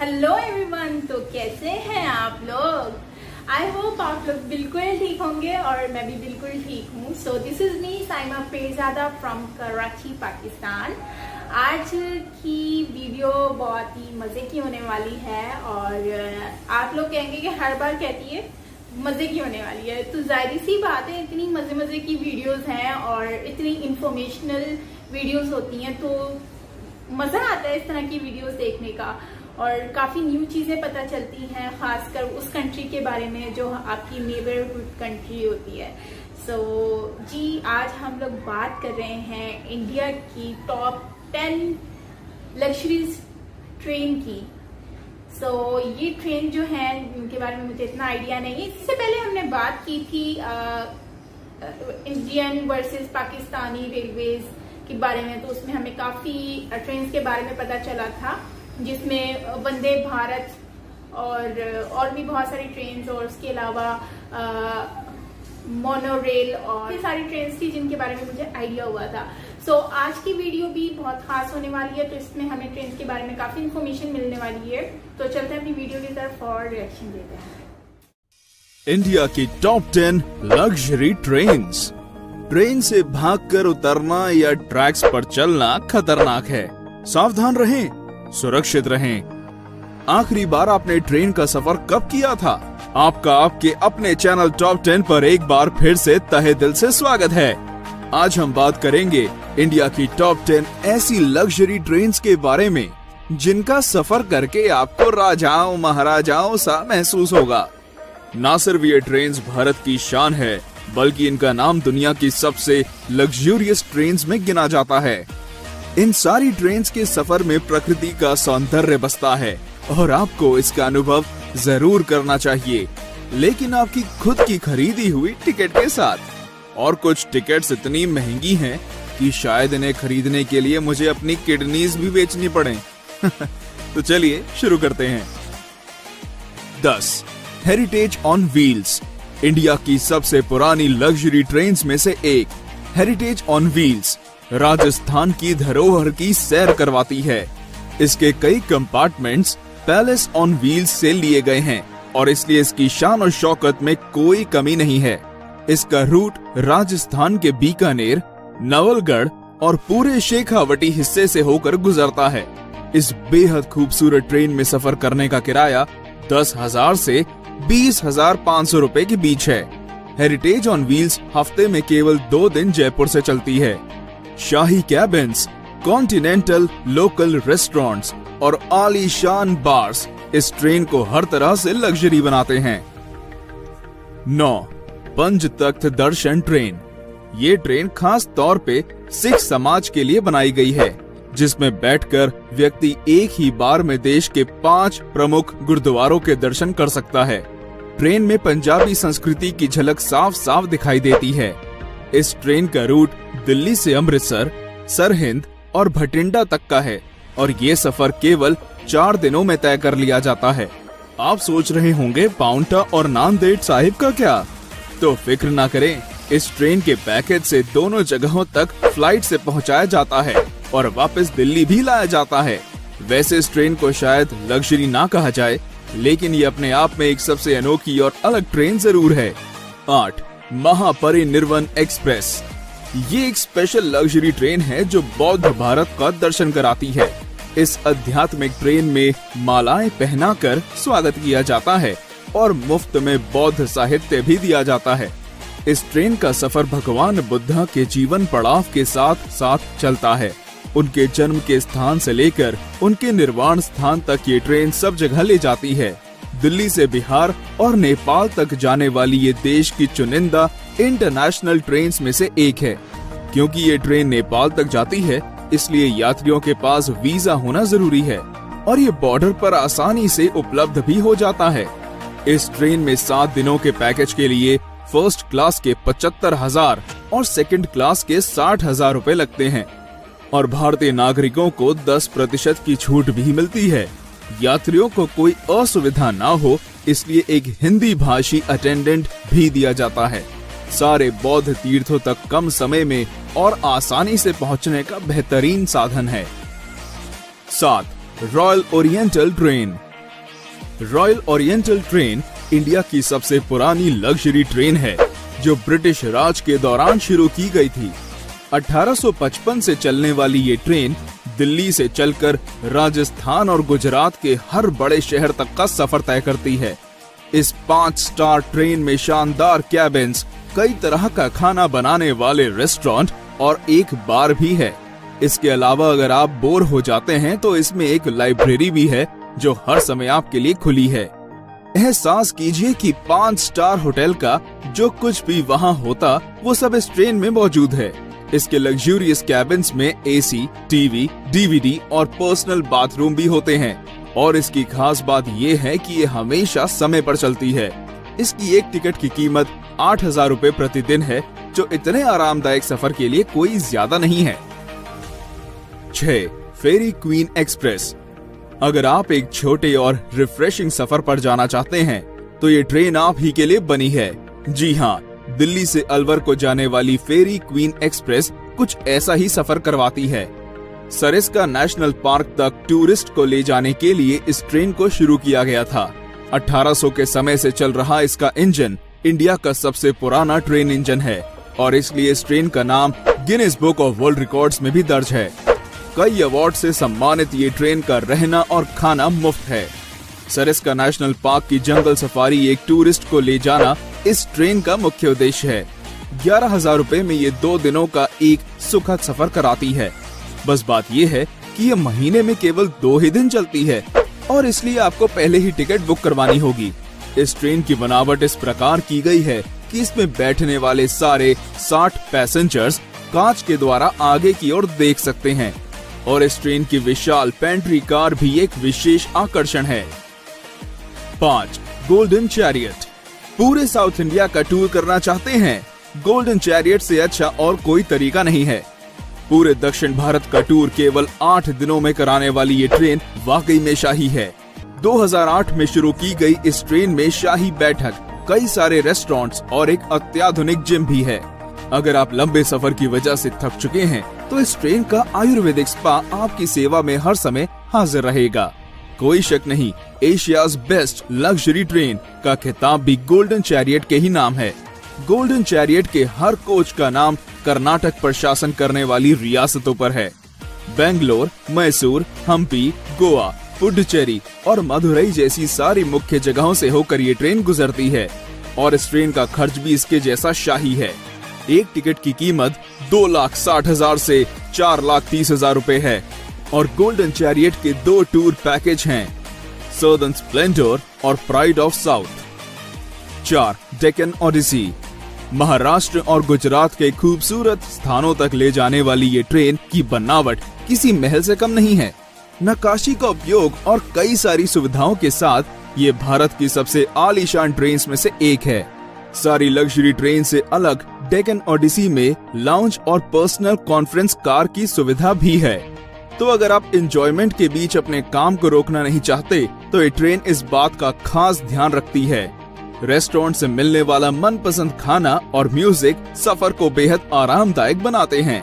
Hello everyone, तो कैसे हैं आप लोग। आई होप आप लोग बिल्कुल ठीक होंगे और मैं भी बिल्कुल ठीक हूँ। So this is me Saima Pirzada from Karachi, Pakistan. आज की वीडियो बहुत ही मजे की होने वाली है और आप लोग कहेंगे कि हर बार कहती है मजे की होने वाली है, तो जाहिर सी बात है, इतनी मजे की वीडियोस हैं और इतनी इंफॉर्मेशनल वीडियोस होती हैं, तो मजा आता है इस तरह की वीडियोस देखने का और काफी न्यू चीजें पता चलती हैं, खासकर उस कंट्री के बारे में जो आपकी नेबरहुड कंट्री होती है। सो जी, आज हम लोग बात कर रहे हैं इंडिया की टॉप 10 लग्जरीज ट्रेन की। सो ये ट्रेन जो है उनके बारे में मुझे इतना आइडिया नहीं है। इससे पहले हमने बात की थी इंडियन वर्सेस पाकिस्तानी रेलवेज के बारे में, तो उसमें हमें काफी ट्रेन के बारे में पता चला था, जिसमें वंदे भारत और भी बहुत सारी ट्रेन्स और उसके अलावा मोनोरेल और सारी ट्रेन्स थी जिनके बारे में मुझे आइडिया हुआ था। सो आज की वीडियो भी बहुत खास होने वाली है, तो इसमें हमें ट्रेन्स के बारे में काफी इन्फॉर्मेशन मिलने वाली है। तो चलते हैं अपनी वीडियो की तरफ और रिएक्शन देते हैं। इंडिया की टॉप 10 लग्जरी ट्रेन्स। ट्रेन से भागकर उतरना या ट्रैक्स पर चलना खतरनाक है। सावधान रहें, सुरक्षित रहें। आखिरी बार आपने ट्रेन का सफर कब किया था? आपका आपके अपने चैनल टॉप 10 पर एक बार फिर से तहे दिल से स्वागत है। आज हम बात करेंगे इंडिया की टॉप 10 ऐसी लग्जरी ट्रेन्स के बारे में जिनका सफर करके आपको राजाओं महाराजाओं सा महसूस होगा। ना सिर्फ ये ट्रेन्स भारत की शान है, बल्कि इनका नाम दुनिया की सबसे लग्जूरियस ट्रेन्स में गिना जाता है। इन सारी ट्रेन्स के सफर में प्रकृति का सौंदर्य बसता है और आपको इसका अनुभव जरूर करना चाहिए, लेकिन आपकी खुद की खरीदी हुई टिकट के साथ। और कुछ टिकट्स इतनी महंगी हैं कि शायद इन्हें खरीदने के लिए मुझे अपनी किडनीज भी बेचनी पड़े। तो चलिए शुरू करते हैं। 10. Heritage on wheels. इंडिया की सबसे पुरानी लग्जरी ट्रेन्स में से एक हेरिटेज ऑन व्हील्स राजस्थान की धरोहर की सैर करवाती है। इसके कई कंपार्टमेंट्स पैलेस ऑन व्हील्स से लिए गए हैं और इसलिए इसकी शान और शौकत में कोई कमी नहीं है। इसका रूट राजस्थान के बीकानेर, नवलगढ़ और पूरे शेखावटी हिस्से से होकर गुजरता है। इस बेहद खूबसूरत ट्रेन में सफर करने का किराया 10,000 से 20,500 रुपए के बीच है। हेरिटेज ऑन व्हील्स हफ्ते में केवल 2 दिन जयपुर से चलती है। शाही कैबिन्स, कॉन्टिनेंटल लोकल रेस्टोरेंट्स और आलीशान बार्स इस ट्रेन को हर तरह से लग्जरी बनाते हैं। 9. पंच तख्त दर्शन ट्रेन। ये ट्रेन खास तौर पे सिख समाज के लिए बनाई गई है, जिसमें बैठकर व्यक्ति एक ही बार में देश के 5 प्रमुख गुरुद्वारों के दर्शन कर सकता है। ट्रेन में पंजाबी संस्कृति की झलक साफ साफ दिखाई देती है। इस ट्रेन का रूट दिल्ली से अमृतसर, सरहिंद और भटिंडा तक का है और ये सफर केवल 4 दिनों में तय कर लिया जाता है। आप सोच रहे होंगे पाउंटा और नांदेड़ साहिब का क्या? तो फिक्र ना करें, इस ट्रेन के पैकेज से दोनों जगहों तक फ्लाइट से पहुंचाया जाता है और वापस दिल्ली भी लाया जाता है। वैसे इस ट्रेन को शायद लग्जरी ना कहा जाए, लेकिन ये अपने आप में एक सबसे अनोखी और अलग ट्रेन जरूर है। 8. महापरिनिर्वाण एक्सप्रेस। ये एक स्पेशल लग्जरी ट्रेन है जो बौद्ध भारत का दर्शन कराती है। इस आध्यात्मिक ट्रेन में मालाएं पहनाकर स्वागत किया जाता है और मुफ्त में बौद्ध साहित्य भी दिया जाता है। इस ट्रेन का सफर भगवान बुद्धा के जीवन पड़ाव के साथ साथ चलता है। उनके जन्म के स्थान से लेकर उनके निर्वाण स्थान तक ये ट्रेन सब जगह ले जाती है। दिल्ली से बिहार और नेपाल तक जाने वाली ये देश की चुनिंदा इंटरनेशनल ट्रेन्स में से एक है। क्योंकि ये ट्रेन नेपाल तक जाती है, इसलिए यात्रियों के पास वीजा होना जरूरी है और ये बॉर्डर पर आसानी से उपलब्ध भी हो जाता है। इस ट्रेन में 7 दिनों के पैकेज के लिए फर्स्ट क्लास के 75,000 और सेकंड क्लास के 60,000 रुपए लगते हैं और भारतीय नागरिकों को 10% की छूट भी मिलती है। यात्रियों को कोई असुविधा ना हो, इसलिए एक हिंदी भाषी अटेंडेंट भी दिया जाता है। सारे बौद्ध तीर्थों तक कम समय में और आसानी से पहुंचने का बेहतरीन साधन है। 7. Royal oriental train. Royal oriental train India की सबसे पुरानी लग्जरी ट्रेन है, जो ब्रिटिश राज के दौरान शुरू की गई थी। 1855 से चलने वाली ये ट्रेन दिल्ली से चलकर राजस्थान और गुजरात के हर बड़े शहर तक का सफर तय करती है। इस 5 स्टार ट्रेन में शानदार कैबिन्स, कई तरह का खाना बनाने वाले रेस्टोरेंट और एक बार भी है। इसके अलावा अगर आप बोर हो जाते हैं तो इसमें एक लाइब्रेरी भी है, जो हर समय आपके लिए खुली है। एहसास कीजिए कि 5 स्टार होटल का जो कुछ भी वहाँ होता वो सब इस ट्रेन में मौजूद है। इसके लग्जूरियस कैबिन्स में एसी, टीवी, डीवीडी और पर्सनल बाथरूम भी होते हैं। और इसकी खास बात ये है कि ये हमेशा समय पर चलती है। इसकी एक टिकट की कीमत 8,000 रुपए प्रतिदिन है, जो इतने आरामदायक सफर के लिए कोई ज्यादा नहीं है। 6. फेरी क्वीन एक्सप्रेस। अगर आप एक छोटे और रिफ्रेशिंग सफर पर जाना चाहते हैं तो ये ट्रेन आप ही के लिए बनी है। जी हाँ, दिल्ली से अलवर को जाने वाली फेरी क्वीन एक्सप्रेस कुछ ऐसा ही सफर करवाती है। सरिस्का नेशनल पार्क तक टूरिस्ट को ले जाने के लिए इस ट्रेन को शुरू किया गया था। 1800 के समय से चल रहा इसका इंजन इंडिया का सबसे पुराना ट्रेन इंजन है और इसलिए इस ट्रेन का नाम Guinness book of world records में भी दर्ज है। कई अवार्ड से सम्मानित ये ट्रेन का रहना और खाना मुफ्त है। सरिस्का नेशनल पार्क की जंगल सफारी एक टूरिस्ट को ले जाना इस ट्रेन का मुख्य उद्देश्य है। 11,000 रुपए में ये 2 दिनों का एक सुखद सफर कराती है। बस बात ये है कि ये महीने में केवल 2 ही दिन चलती है और इसलिए आपको पहले ही टिकट बुक करवानी होगी। इस ट्रेन की बनावट इस प्रकार की गई है कि इसमें बैठने वाले सारे 60 पैसेंजर्स कांच के द्वारा आगे की ओर देख सकते हैं और इस ट्रेन की विशाल पेंट्री कार भी एक विशेष आकर्षण है। 5. Golden chariot. पूरे साउथ इंडिया का टूर करना चाहते हैं? गोल्डन चैरियट से अच्छा और कोई तरीका नहीं है। पूरे दक्षिण भारत का टूर केवल 8 दिनों में कराने वाली ये ट्रेन वाकई में शाही है। 2008 में शुरू की गई इस ट्रेन में शाही बैठक, कई सारे रेस्टोरेंट्स और एक अत्याधुनिक जिम भी है। अगर आप लंबे सफर की वजह से थक चुके हैं तो इस ट्रेन का आयुर्वेदिक स्पा आपकी सेवा में हर समय हाजिर रहेगा। कोई शक नहीं, एशियाज बेस्ट लग्जरी ट्रेन का खिताब भी गोल्डन चैरियट के ही नाम है। गोल्डन चैरियट के हर कोच का नाम कर्नाटक पर शासन करने वाली रियासतों पर है। बेंगलोर, मैसूर, हम्पी, गोवा, पुडुचेरी और मदुरई जैसी सारी मुख्य जगहों से होकर ये ट्रेन गुजरती है और इस ट्रेन का खर्च भी इसके जैसा शाही है। एक टिकट की कीमत 2,60,000 से 4,30,000 रुपए है और गोल्डन चैरियट के 2 टूर पैकेज हैं, सदर्न स्प्लेंडर और Pride of South. 4. Deccan Odyssey. Maharashtra और गुजरात के खूबसूरत स्थानों तक ले जाने वाली ये ट्रेन की बनावट किसी महल से कम नहीं है। नक्काशी का उपयोग और कई सारी सुविधाओं के साथ ये भारत की सबसे आलीशान ट्रेन में से एक है। सारी लग्जरी ट्रेन से अलग डेक्कन ओडिसी में लाउंज और पर्सनल कॉन्फ्रेंस कार की सुविधा भी है। तो अगर आप एंजॉयमेंट के बीच अपने काम को रोकना नहीं चाहते तो ये ट्रेन इस बात का खास ध्यान रखती है। रेस्टोरेंट से मिलने वाला मनपसंद खाना और म्यूजिक सफर को बेहद आरामदायक बनाते हैं।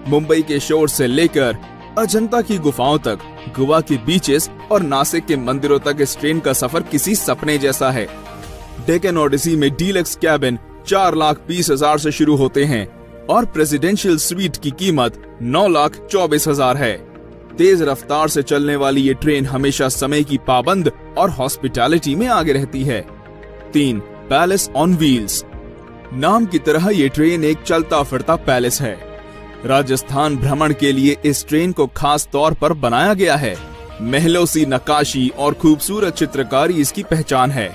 मुंबई के शोर से लेकर अजंता की गुफाओं तक, गोवा के बीचेस और नासिक के मंदिरों तक इस ट्रेन का सफर किसी सपने जैसा है। डेक्कन ओडिसी में डीलक्स कैबिन 4,20,000 से शुरू होते हैं और प्रेसिडेंशियल स्वीट की कीमत 9,24,000 है। तेज रफ्तार से चलने वाली ये ट्रेन हमेशा समय की पाबंद और हॉस्पिटैलिटी में आगे रहती है। 3. Palace on wheels. नाम की तरह ये ट्रेन एक चलता फिरता पैलेस है। राजस्थान भ्रमण के लिए इस ट्रेन को खास तौर पर बनाया गया है। महलों सी नक्काशी और खूबसूरत चित्रकारी इसकी पहचान है।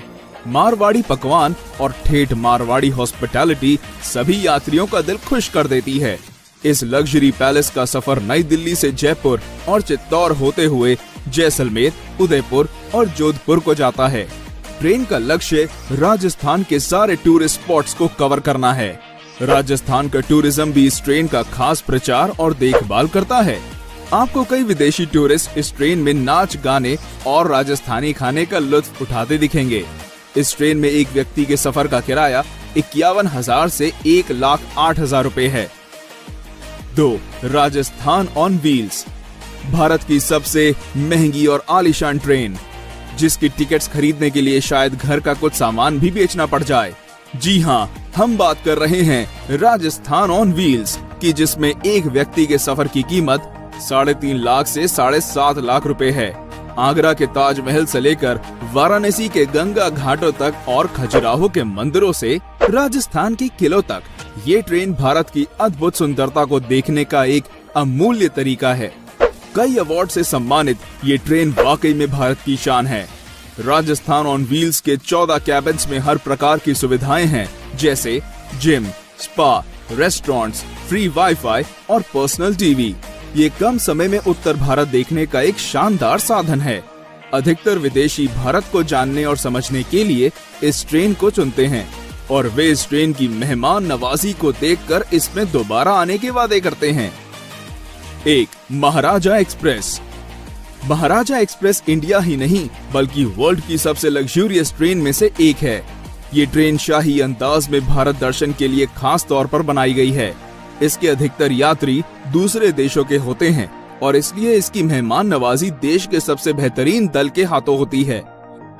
मारवाड़ी पकवान और ठेठ मारवाड़ी हॉस्पिटैलिटी सभी यात्रियों का दिल खुश कर देती है। इस लग्जरी पैलेस का सफर नई दिल्ली से जयपुर और चित्तौड़ होते हुए जैसलमेर, उदयपुर और जोधपुर को जाता है। ट्रेन का लक्ष्य राजस्थान के सारे टूरिस्ट स्पॉट्स को कवर करना है। राजस्थान का टूरिज्म भी इस ट्रेन का खास प्रचार और देखभाल करता है। आपको कई विदेशी टूरिस्ट इस ट्रेन में नाच गाने और राजस्थानी खाने का लुत्फ उठाते दिखेंगे। इस ट्रेन में एक व्यक्ति के सफर का किराया 51,000 से 1,08,000 रुपए है। 2. Rajasthan on wheels. भारत की सबसे महंगी और आलीशान ट्रेन। जिसकी टिकट्स खरीदने के लिए शायद घर का कुछ सामान भी बेचना पड़ जाए। जी हाँ, हम बात कर रहे हैं राजस्थान ऑन व्हील्स की, जिसमें एक व्यक्ति के सफर की कीमत 3.5 लाख से 7.5 लाख रुपए है। आगरा के ताजमहल से लेकर वाराणसी के गंगा घाटों तक और खजुराहो के मंदिरों से राजस्थान के किलों तक, ये ट्रेन भारत की अद्भुत सुंदरता को देखने का एक अमूल्य तरीका है। कई अवार्ड से सम्मानित ये ट्रेन वाकई में भारत की शान है। राजस्थान ऑन व्हील्स के 14 कैबिन्स में हर प्रकार की सुविधाएं हैं, जैसे gym, spa, restaurants, free wifi और पर्सनल टीवी। ये कम समय में उत्तर भारत देखने का एक शानदार साधन है। अधिकतर विदेशी भारत को जानने और समझने के लिए इस ट्रेन को चुनते हैं और वे इस ट्रेन की मेहमान नवाजी को देखकर इसमें दोबारा आने के वादे करते हैं। 1. महाराजा एक्सप्रेस। महाराजा एक्सप्रेस इंडिया ही नहीं बल्कि वर्ल्ड की सबसे लग्जूरियस ट्रेन में से एक है। ये ट्रेन शाही अंदाज में भारत दर्शन के लिए खास तौर पर बनाई गई है। इसके अधिकतर यात्री दूसरे देशों के होते हैं और इसलिए इसकी मेहमान नवाजी देश के सबसे बेहतरीन दल के हाथों होती है।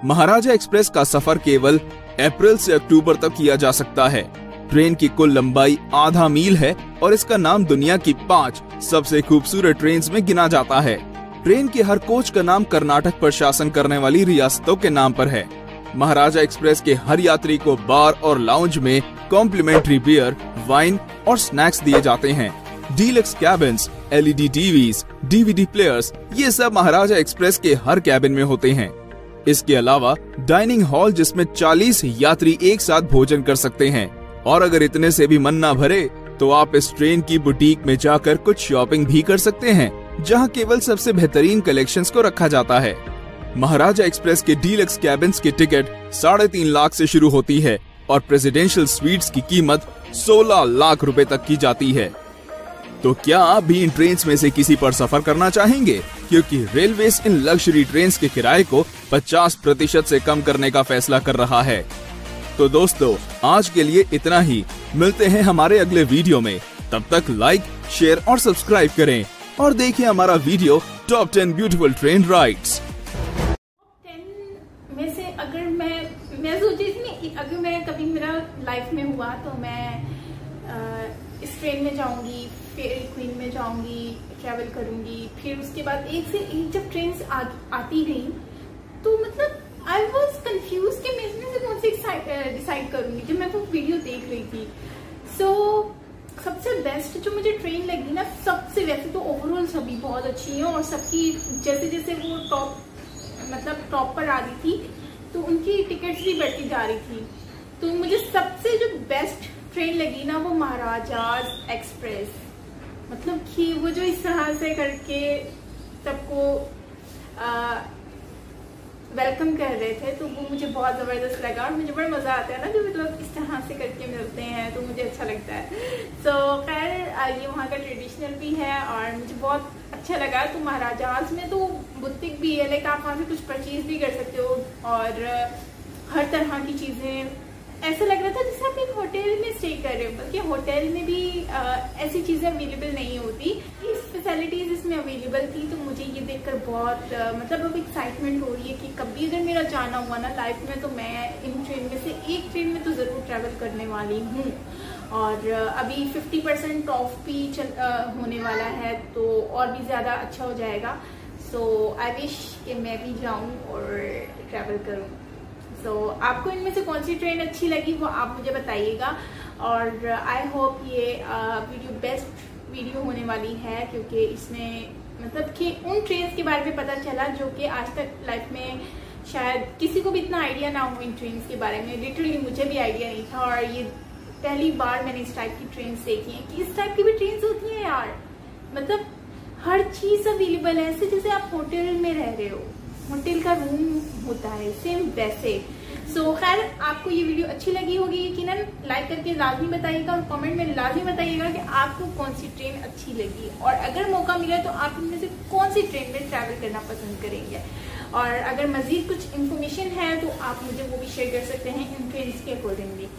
महाराजा एक्सप्रेस का सफर केवल अप्रैल से अक्टूबर तक किया जा सकता है। ट्रेन की कुल लंबाई आधा मील है और इसका नाम दुनिया की 5 सबसे खूबसूरत ट्रेन में गिना जाता है। ट्रेन के हर कोच का नाम कर्नाटक पर शासन करने वाली रियासतों के नाम पर है। महाराजा एक्सप्रेस के हर यात्री को बार और लाउंज में कॉम्प्लीमेंट्री बियर, वाइन और स्नैक्स दिए जाते हैं। Deluxe cabins, LED TVs, DVD players, ये सब महाराजा एक्सप्रेस के हर कैबिन में होते हैं। इसके अलावा डाइनिंग हॉल जिसमें 40 यात्री एक साथ भोजन कर सकते हैं। और अगर इतने से भी मन ना भरे तो आप इस ट्रेन की बुटीक में जाकर कुछ शॉपिंग भी कर सकते हैं, जहां केवल सबसे बेहतरीन कलेक्शंस को रखा जाता है। महाराजा एक्सप्रेस के डीलक्स कैबिन्स की टिकट 3.5 लाख से शुरू होती है और प्रेसिडेंशियल स्वीट्स की कीमत 16 लाख रुपए तक की जाती है। तो क्या आप भी इन ट्रेन्स में से किसी पर सफर करना चाहेंगे? क्योंकि रेलवेज इन लग्जरी ट्रेन्स के किराए को 50% से कम करने का फैसला कर रहा है। तो दोस्तों, आज के लिए इतना ही। मिलते हैं हमारे अगले वीडियो में। तब तक लाइक, शेयर और सब्सक्राइब करें और देखिए हमारा video top 10 beautiful train rides. 10 में से अगर मैं सोची थी अगर मैं कभी मेरा लाइफ में हुआ तो मैं इस ट्रेन में जाऊंगी, फेरी क्वीन में जाऊंगी, ट्रैवल करूंगी। फिर उसके बाद एक से एक जब ट्रेन आती गई तो मतलब आई वॉज कंफ्यूज कि मैं इसमें से कौन सी डिसाइड करूंगी जब मैं तो वीडियो देख रही थी। सबसे बेस्ट जो मुझे ट्रेन लगी ना, सबसे वैसे तो ओवरऑल सभी बहुत अच्छी है और सबकी जैसे जैसे वो टॉप पर आ रही थी तो उनकी टिकट्स भी बढ़ती जा रही थी। तो मुझे सबसे जो बेस्ट ट्रेन लगी ना वो महाराजा एक्सप्रेस। मतलब कि वो जो इस तरह से करके सबको वेलकम कर रहे थे तो वो मुझे बहुत जबरदस्त लगा और मुझे बड़ा मजा आता है ना जब लोग इस तरह से करके मिलते हैं तो मुझे अच्छा लगता है। खैर ये वहाँ का ट्रेडिशनल भी है और मुझे बहुत अच्छा लगा। तो महाराजाज में तो बुटीक भी है, लाइक आप वहाँ से कुछ परचेज भी कर सकते हो और हर तरह की चीजें। ऐसा लग रहा था जैसे आप एक होटल में स्टे कर रहे हो, बल्कि होटल में भी ऐसी चीजें अवेलेबल नहीं होती। इस फैसिलिटीज इसमें अवेलेबल थी तो मुझे ये देखकर बहुत मतलब अब एक्साइटमेंट हो रही है कि कभी अगर मेरा जाना हुआ ना लाइफ में तो मैं इन ट्रेन में से एक ट्रेन में तो जरूर ट्रैवल करने वाली हूँ। और अभी 50% ऑफ भी होने वाला है तो और भी ज्यादा अच्छा हो जाएगा। सो आई विश कि मैं भी जाऊँ और ट्रैवल करूँ। आपको इनमें से कौन सी ट्रेन अच्छी लगी वो आप मुझे बताइएगा और आई होप ये वीडियो बेस्ट वीडियो होने वाली है क्योंकि इसमें मतलब कि उन ट्रेन्स के बारे में पता चला जो कि आज तक लाइफ में शायद किसी को भी इतना आइडिया ना हो इन ट्रेन्स के बारे में। लिटरली मुझे भी आइडिया नहीं था और ये पहली बार मैंने इस टाइप की ट्रेन्स देखी हैं कि इस टाइप की भी ट्रेन्स होती हैं यार। मतलब हर चीज अवेलेबल है, ऐसे जैसे आप होटल में रह रहे हो, होटल का रूम होता है सेम वैसे। खैर आपको ये वीडियो अच्छी लगी होगी यकीनन लाइक करके लाजमी बताइएगा और कमेंट में लाजमी बताइएगा कि आपको कौन सी ट्रेन अच्छी लगी और अगर मौका मिला तो आप इनमें से कौन सी ट्रेन में ट्रैवल करना पसंद करेंगे। और अगर मजीद कुछ इन्फॉर्मेशन है तो आप मुझे वो भी शेयर कर सकते हैं इन ट्रेन्स के अकॉर्डिंगली।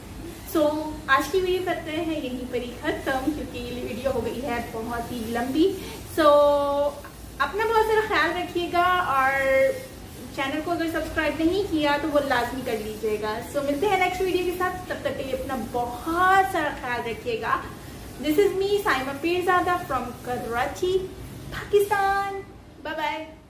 आज की वीडियो करते हैं यहीं पर ही खत्म क्योंकि ये वीडियो हो गई है बहुत ही लंबी। अपना बहुत सारा ख्याल रखिएगा और चैनल को अगर सब्सक्राइब नहीं किया तो वो लाजमी कर लीजिएगा। सो मिलते हैं नेक्स्ट वीडियो के साथ, तब तक के लिए अपना बहुत सारा ख्याल रखिएगा। This is me Saima Pirzada from Karachi, Pakistan. Bye bye.